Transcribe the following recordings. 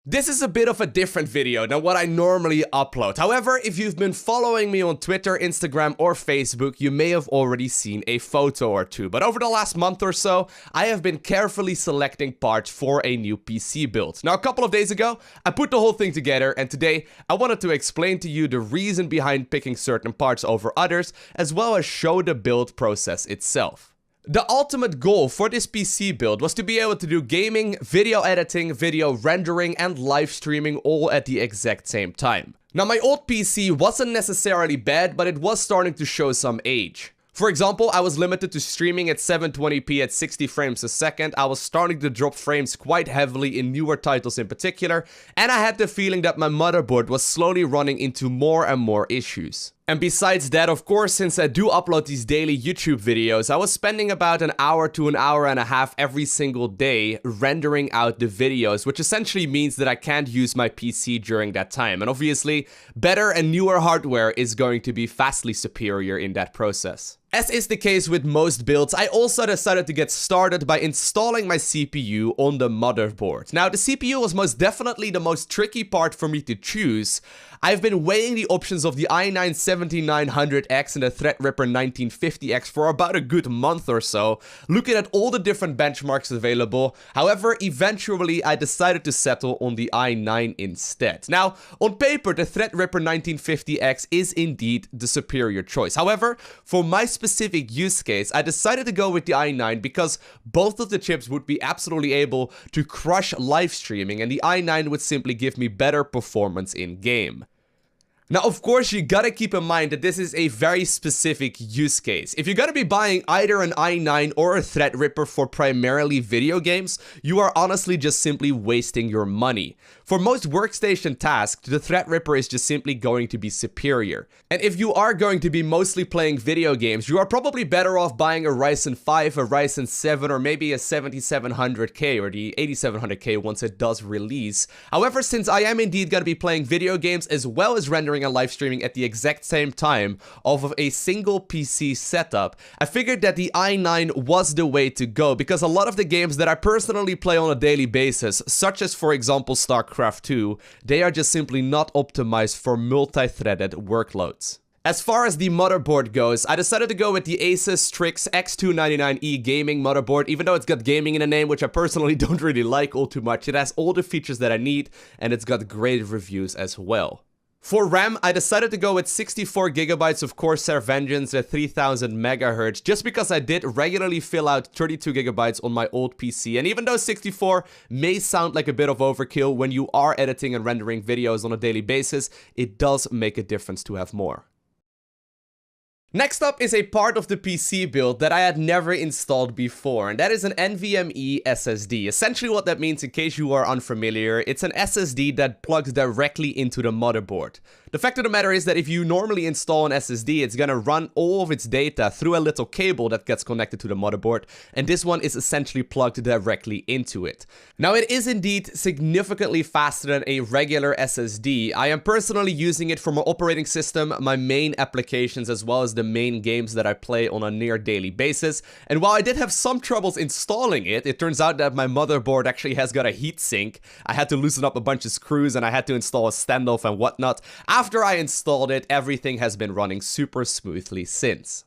This is a bit of a different video than what I normally upload. However, if you've been following me on Twitter, Instagram, or Facebook, you may have already seen a photo or two. But over the last month or so, I have been carefully selecting parts for a new PC build. Now, a couple of days ago, I put the whole thing together, and today I wanted to explain to you the reason behind picking certain parts over others, as well as show the build process itself. The ultimate goal for this PC build was to be able to do gaming, video editing, video rendering, and live streaming all at the exact same time. Now, my old PC wasn't necessarily bad, but it was starting to show some age. For example, I was limited to streaming at 720p at 60 frames a second, I was starting to drop frames quite heavily in newer titles in particular, and I had the feeling that my motherboard was slowly running into more and more issues. And besides that, of course, since I do upload these daily YouTube videos, I was spending about an hour to an hour and a half every single day rendering out the videos, which essentially means that I can't use my PC during that time. And obviously, better and newer hardware is going to be vastly superior in that process. As is the case with most builds, I also decided to get started by installing my CPU on the motherboard. Now, the CPU was most definitely the most tricky part for me to choose. I've been weighing the options of the i9-7900X and the Threadripper 1950X for about a good month or so, looking at all the different benchmarks available. However, eventually I decided to settle on the i9 instead. Now, on paper, the Threadripper 1950X is indeed the superior choice. However, for my specific use case, I decided to go with the i9 because both of the chips would be absolutely able to crush live streaming, and the i9 would simply give me better performance in game. Now, of course, you gotta keep in mind that this is a very specific use case. If you're gonna be buying either an i9 or a Threadripper for primarily video games, you are honestly just simply wasting your money. For most workstation tasks, the Threadripper is just simply going to be superior. And if you are going to be mostly playing video games, you are probably better off buying a Ryzen 5, a Ryzen 7, or maybe a 7700K or the 8700K once it does release. However, since I am indeed gonna be playing video games as well as rendering and live streaming at the exact same time off of a single PC setup, I figured that the i9 was the way to go because a lot of the games that I personally play on a daily basis, such as for example StarCraft 2, they are just simply not optimized for multi-threaded workloads. As far as the motherboard goes, I decided to go with the Asus Strix X299E gaming motherboard, even though it's got gaming in the name, which I personally don't really like all too much. It has all the features that I need, and it's got great reviews as well. For RAM, I decided to go with 64GB of Corsair Vengeance at 3000 MHz just because I did regularly fill out 32GB on my old PC, and even though 64 may sound like a bit of overkill when you are editing and rendering videos on a daily basis, it does make a difference to have more. Next up is a part of the PC build that I had never installed before, and that is an NVMe SSD. Essentially what that means, in case you are unfamiliar, it's an SSD that plugs directly into the motherboard. The fact of the matter is that if you normally install an SSD, it's gonna run all of its data through a little cable that gets connected to the motherboard, and this one is essentially plugged directly into it. Now, it is indeed significantly faster than a regular SSD. I am personally using it for my operating system, my main applications, as well as the main games that I play on a near daily basis. And while I did have some troubles installing it, it turns out that my motherboard actually has got a heatsink. I had to loosen up a bunch of screws and I had to install a standoff and whatnot. After I installed it, everything has been running super smoothly since.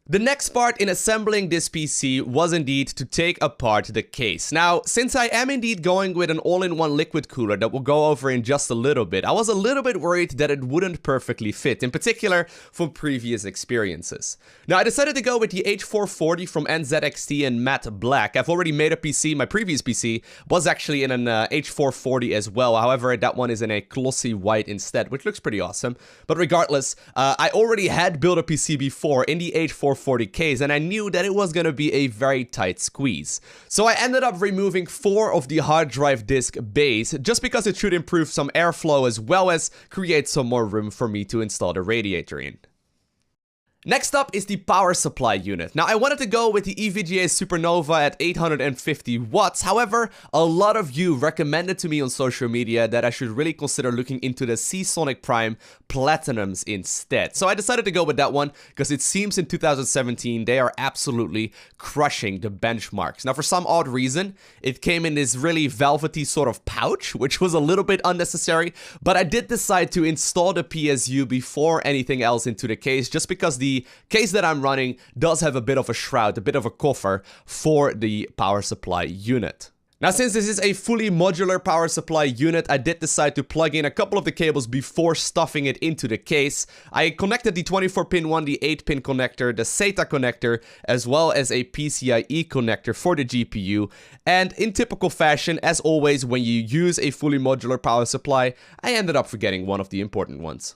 The next part in assembling this PC was indeed to take apart the case. Now, since I am indeed going with an all-in-one liquid cooler that we'll go over in just a little bit, I was a little bit worried that it wouldn't perfectly fit, in particular from previous experiences. Now, I decided to go with the H440 from NZXT in matte black. I've already made a PC, my previous PC was actually in an H440 as well, however, that one is in a glossy white instead, which looks pretty awesome. But regardless, I already had built a PC before in the H440 case, and I knew that it was gonna be a very tight squeeze. So I ended up removing 4 of the hard drive disk bays, just because it should improve some airflow as well as create some more room for me to install the radiator in. Next up is the power supply unit. Now, I wanted to go with the EVGA Supernova at 850 watts. However, a lot of you recommended to me on social media that I should really consider looking into the Seasonic Prime Platinums instead. So I decided to go with that one because it seems in 2017 they are absolutely crushing the benchmarks. Now, for some odd reason, it came in this really velvety sort of pouch, which was a little bit unnecessary, but I did decide to install the PSU before anything else into the case, just because the case that I'm running does have a bit of a shroud, a bit of a coffer for the power supply unit. Now, since this is a fully modular power supply unit, I did decide to plug in a couple of the cables before stuffing it into the case. I connected the 24-pin one, the 8-pin connector, the SATA connector, as well as a PCIe connector for the GPU. And in typical fashion, as always, when you use a fully modular power supply, I ended up forgetting one of the important ones.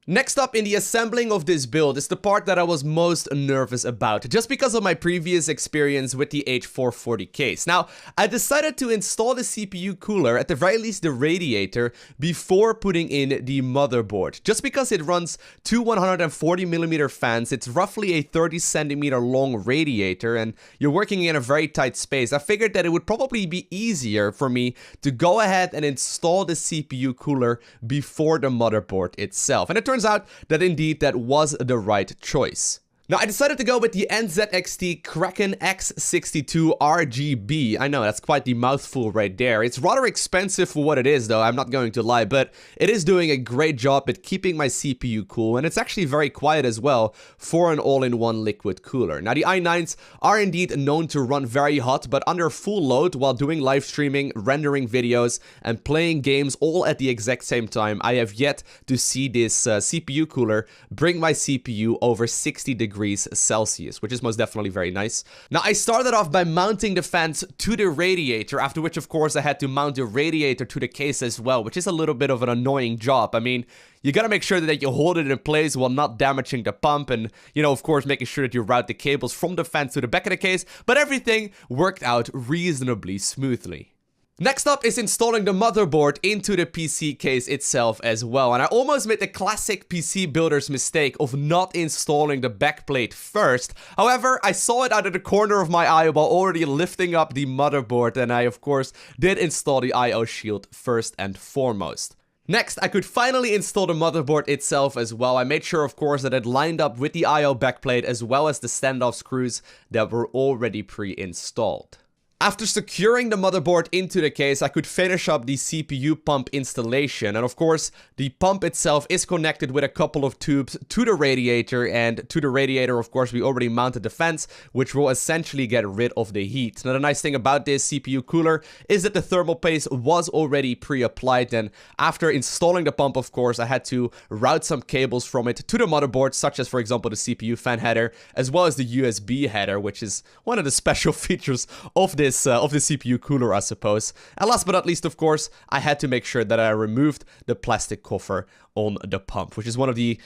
Next up in the assembling of this build is the part that I was most nervous about, just because of my previous experience with the H440 case. Now, I decided to install the CPU cooler, at the very least the radiator, before putting in the motherboard. Just because it runs two 140mm fans, it's roughly a 30cm long radiator, and you're working in a very tight space. I figured that it would probably be easier for me to go ahead and install the CPU cooler before the motherboard itself. And it turns out that indeed that was the right choice. Now, I decided to go with the NZXT Kraken X62 RGB. I know, that's quite the mouthful right there. It's rather expensive for what it is, though, I'm not going to lie, but it is doing a great job at keeping my CPU cool, and it's actually very quiet as well for an all-in-one liquid cooler. Now, the i9s are indeed known to run very hot, but under full load while doing live streaming, rendering videos, and playing games all at the exact same time, I have yet to see this CPU cooler bring my CPU over 60 degrees Celsius, which is most definitely very nice. Now, I started off by mounting the fans to the radiator, after which, of course, I had to mount the radiator to the case as well, which is a little bit of an annoying job. I mean, you gotta make sure that you hold it in place while not damaging the pump, and, you know, of course, making sure that you route the cables from the fans to the back of the case, but everything worked out reasonably smoothly. Next up is installing the motherboard into the PC case itself as well, and I almost made the classic PC builder's mistake of not installing the backplate first. However, I saw it out of the corner of my eye while already lifting up the motherboard, and I of course did install the I/O shield first and foremost. Next, I could finally install the motherboard itself as well. I made sure, of course, that it lined up with the I/O backplate as well as the standoff screws that were already pre-installed. After securing the motherboard into the case, I could finish up the CPU pump installation, and of course, the pump itself is connected with a couple of tubes to the radiator, and to the radiator, of course, we already mounted the fans, which will essentially get rid of the heat. Now, the nice thing about this CPU cooler is that the thermal paste was already pre-applied, and after installing the pump, of course, I had to route some cables from it to the motherboard, such as, for example, the CPU fan header, as well as the USB header, which is one of the special features of the CPU cooler, I suppose. And last but not least, of course, I had to make sure that I removed the plastic coffer on the pump, which is one of the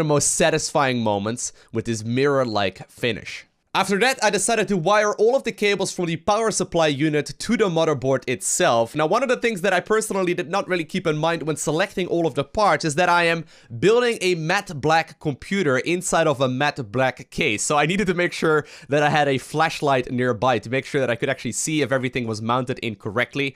most satisfying moments with this mirror-like finish. After that, I decided to wire all of the cables from the power supply unit to the motherboard itself. Now, one of the things that I personally did not really keep in mind when selecting all of the parts is that I am building a matte black computer inside of a matte black case. So I needed to make sure that I had a flashlight nearby to make sure that I could actually see if everything was mounted incorrectly.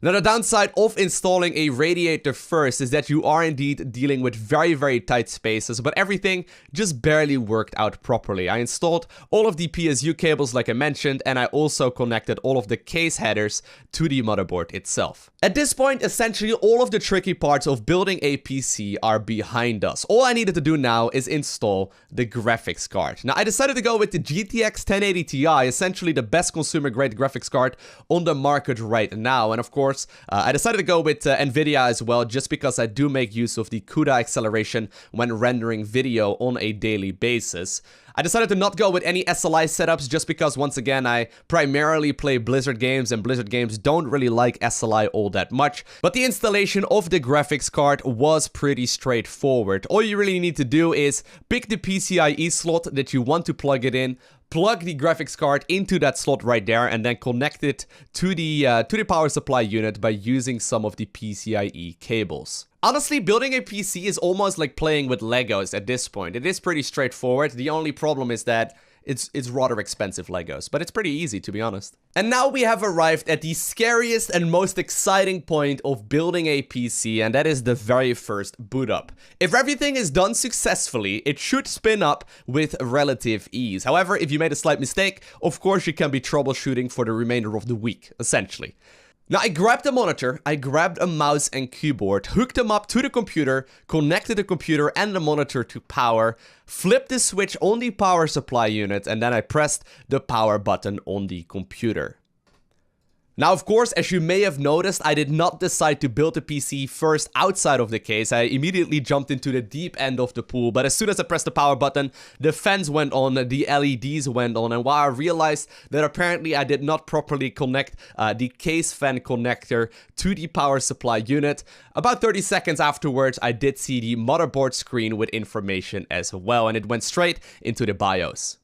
Now, the downside of installing a radiator first is that you are indeed dealing with very, very tight spaces, but everything just barely worked out properly. I installed all of the PSU cables like I mentioned, and I also connected all of the case headers to the motherboard itself. At this point, essentially all of the tricky parts of building a PC are behind us. All I needed to do now is install the graphics card. Now, I decided to go with the GTX 1080 Ti, essentially the best consumer-grade graphics card on the market right now, and of course, I decided to go with NVIDIA as well, just because I do make use of the CUDA acceleration when rendering video on a daily basis. I decided to not go with any SLI setups just because, once again, I primarily play Blizzard games, and Blizzard games don't really like SLI all that much. But the installation of the graphics card was pretty straightforward. All you really need to do is pick the PCIe slot that you want to plug it in, plug the graphics card into that slot right there, and then connect it to the power supply unit by using some of the PCIe cables. Honestly, building a PC is almost like playing with Legos at this point. It is pretty straightforward. The only problem is that it's rather expensive Legos, but it's pretty easy, to be honest. And now we have arrived at the scariest and most exciting point of building a PC, and that is the very first boot up. If everything is done successfully, it should spin up with relative ease. However, if you made a slight mistake, of course you can be troubleshooting for the remainder of the week, essentially. Now, I grabbed a monitor, I grabbed a mouse and keyboard, hooked them up to the computer, connected the computer and the monitor to power, flipped the switch on the power supply unit, and then I pressed the power button on the computer. Now, of course, as you may have noticed, I did not decide to build the PC first outside of the case. I immediately jumped into the deep end of the pool, but as soon as I pressed the power button, the fans went on, the LEDs went on, and while I realized that apparently I did not properly connect the case fan connector to the power supply unit, about 30 seconds afterwards, I did see the motherboard screen with information as well, and it went straight into the BIOS.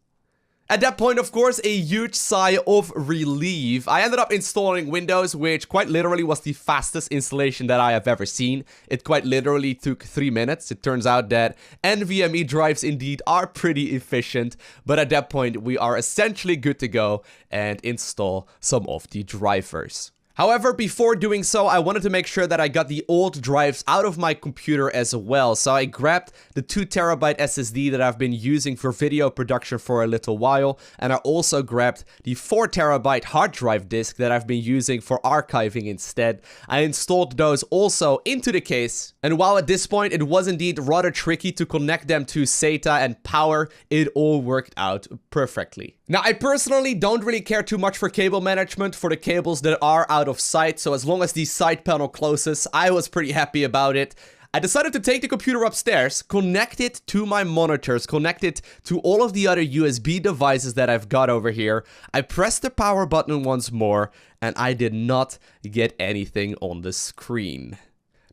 At that point, of course, a huge sigh of relief. I ended up installing Windows, which quite literally was the fastest installation that I have ever seen. It quite literally took 3 minutes. It turns out that NVMe drives indeed are pretty efficient, but at that point, we are essentially good to go and install some of the drivers. However, before doing so, I wanted to make sure that I got the old drives out of my computer as well. So I grabbed the 2TB SSD that I've been using for video production for a little while. And I also grabbed the 4TB hard drive disk that I've been using for archiving instead. I installed those also into the case. And while at this point it was indeed rather tricky to connect them to SATA and power, it all worked out perfectly. Now, I personally don't really care too much for cable management for the cables that are out of sight, so as long as the side panel closes, I was pretty happy about it. I decided to take the computer upstairs, connect it to my monitors, connect it to all of the other USB devices that I've got over here. I pressed the power button once more, and I did not get anything on the screen.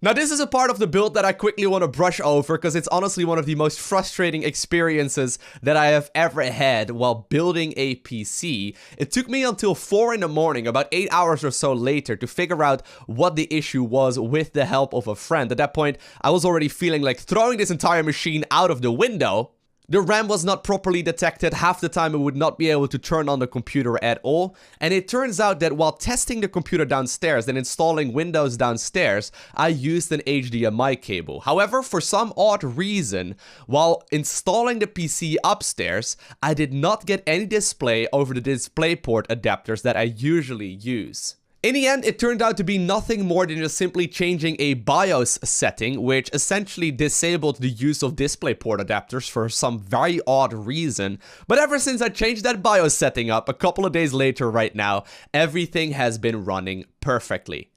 Now, this is a part of the build that I quickly want to brush over because it's honestly one of the most frustrating experiences that I have ever had while building a PC. It took me until 4 in the morning, about 8 hours or so later, to figure out what the issue was with the help of a friend. At that point, I was already feeling like throwing this entire machine out of the window. The RAM was not properly detected. Half the time it would not be able to turn on the computer at all. And it turns out that while testing the computer downstairs and installing Windows downstairs, I used an HDMI cable. However, for some odd reason, while installing the PC upstairs, I did not get any display over the DisplayPort adapters that I usually use. In the end, it turned out to be nothing more than just simply changing a BIOS setting, which essentially disabled the use of DisplayPort adapters for some very odd reason. But ever since I changed that BIOS setting up, a couple of days later right now, everything has been running perfectly.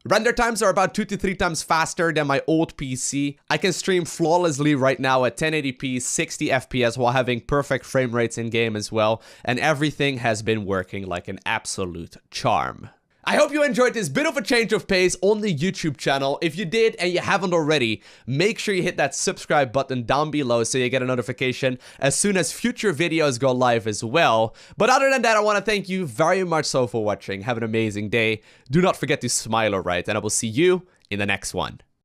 Render times are about 2 to 3 times faster than my old PC. I can stream flawlessly right now at 1080p, 60 FPS while having perfect frame rates in game as well. And everything has been working like an absolute charm. I hope you enjoyed this bit of a change of pace on the YouTube channel. If you did and you haven't already, make sure you hit that subscribe button down below so you get a notification as soon as future videos go live as well. But other than that, I want to thank you very much so for watching. Have an amazing day. Do not forget to smile, alright? And I will see you in the next one.